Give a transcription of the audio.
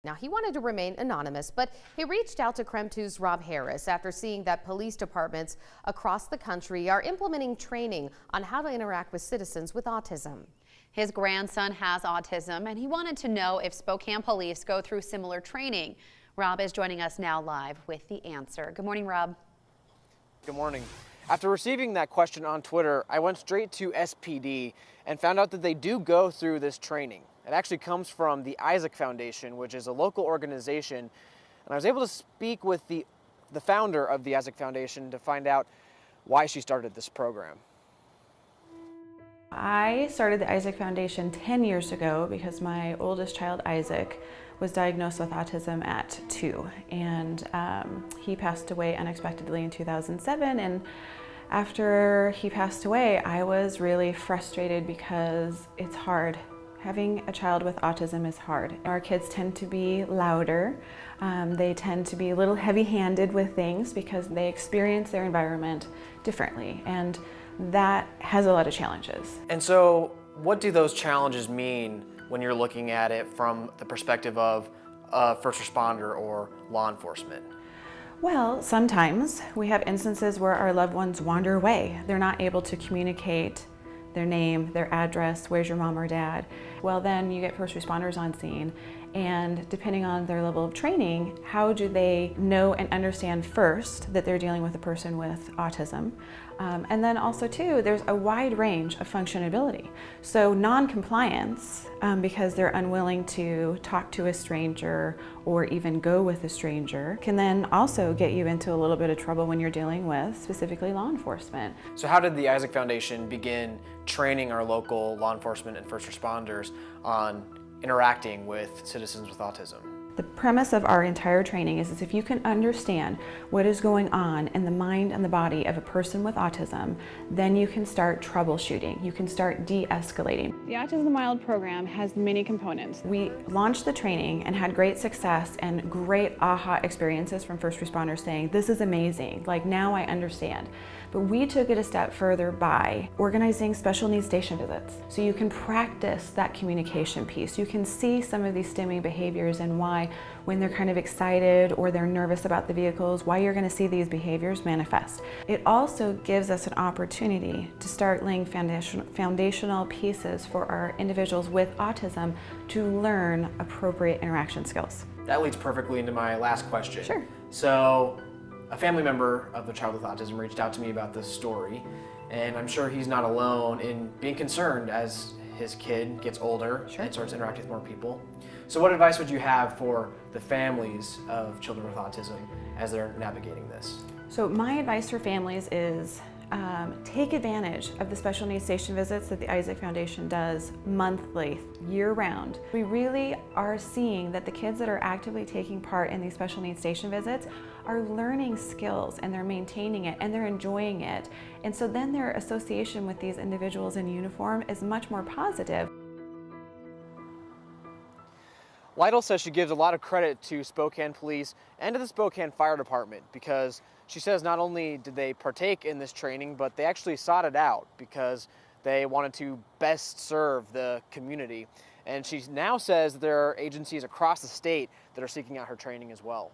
Now, he wanted to remain anonymous, but he reached out to KREM 2's Rob Harris after seeing that police departments across the country are implementing training on how to interact with citizens with autism. His grandson has autism, and he wanted to know if Spokane police go through similar training. Rob is joining us now live with the answer. Good morning, Rob. Good morning. After receiving that question on Twitter, I went straight to SPD and found out that they do go through this training. It actually comes from the Isaac Foundation, which is a local organization, and I was able to speak with the founder of the Isaac Foundation to find out why she started this program. I started the Isaac Foundation 10 years ago because my oldest child, Isaac, was diagnosed with autism at 2, and he passed away unexpectedly in 2007. And after he passed away, I was really frustrated because it's hard. Having a child with autism is hard. Our kids tend to be louder. They tend to be a little heavy-handed with things because they experience their environment differently, and that has a lot of challenges. And so what do those challenges mean when you're looking at it from the perspective of a first responder or law enforcement? Well, sometimes we have instances where our loved ones wander away. They're not able to communicate their name, their address, where's your mom or dad. Well, then you get first responders on scene, and depending on their level of training, how do they know and understand first that they're dealing with a person with autism? And then also too, there's a wide range of functionality. So non-compliance, because they're unwilling to talk to a stranger or even go with a stranger, can then also get you into a little bit of trouble when you're dealing with specifically law enforcement. So how did the Isaac Foundation begin training our local law enforcement and first responders on interacting with citizens with autism? The premise of our entire training is if you can understand what is going on in the mind and the body of a person with autism, then you can start troubleshooting. You can start de-escalating. The Autism Mild program has many components. We launched the training and had great success and great aha experiences from first responders saying, this is amazing, like now I understand. But we took it a step further by organizing special needs station visits. So you can practice that communication piece. You can see some of these stimming behaviors and why when they're kind of excited or they're nervous about the vehicles, why you're going to see these behaviors manifest. It also gives us an opportunity to start laying foundational pieces for our individuals with autism to learn appropriate interaction skills. That leads perfectly into my last question. Sure. So a family member of the child with autism reached out to me about this story, and I'm sure he's not alone in being concerned as his kid gets older and starts interacting with more people. So what advice would you have for the families of children with autism as they're navigating this? So my advice for families is take advantage of the special needs station visits that the Isaac Foundation does monthly, year-round. We really are seeing that the kids that are actively taking part in these special needs station visits are learning skills, and they're maintaining it, and they're enjoying it. And so then their association with these individuals in uniform is much more positive. Lytle says she gives a lot of credit to Spokane Police and to the Spokane Fire Department because she says not only did they partake in this training, but they actually sought it out because they wanted to best serve the community. And she now says there are agencies across the state that are seeking out her training as well.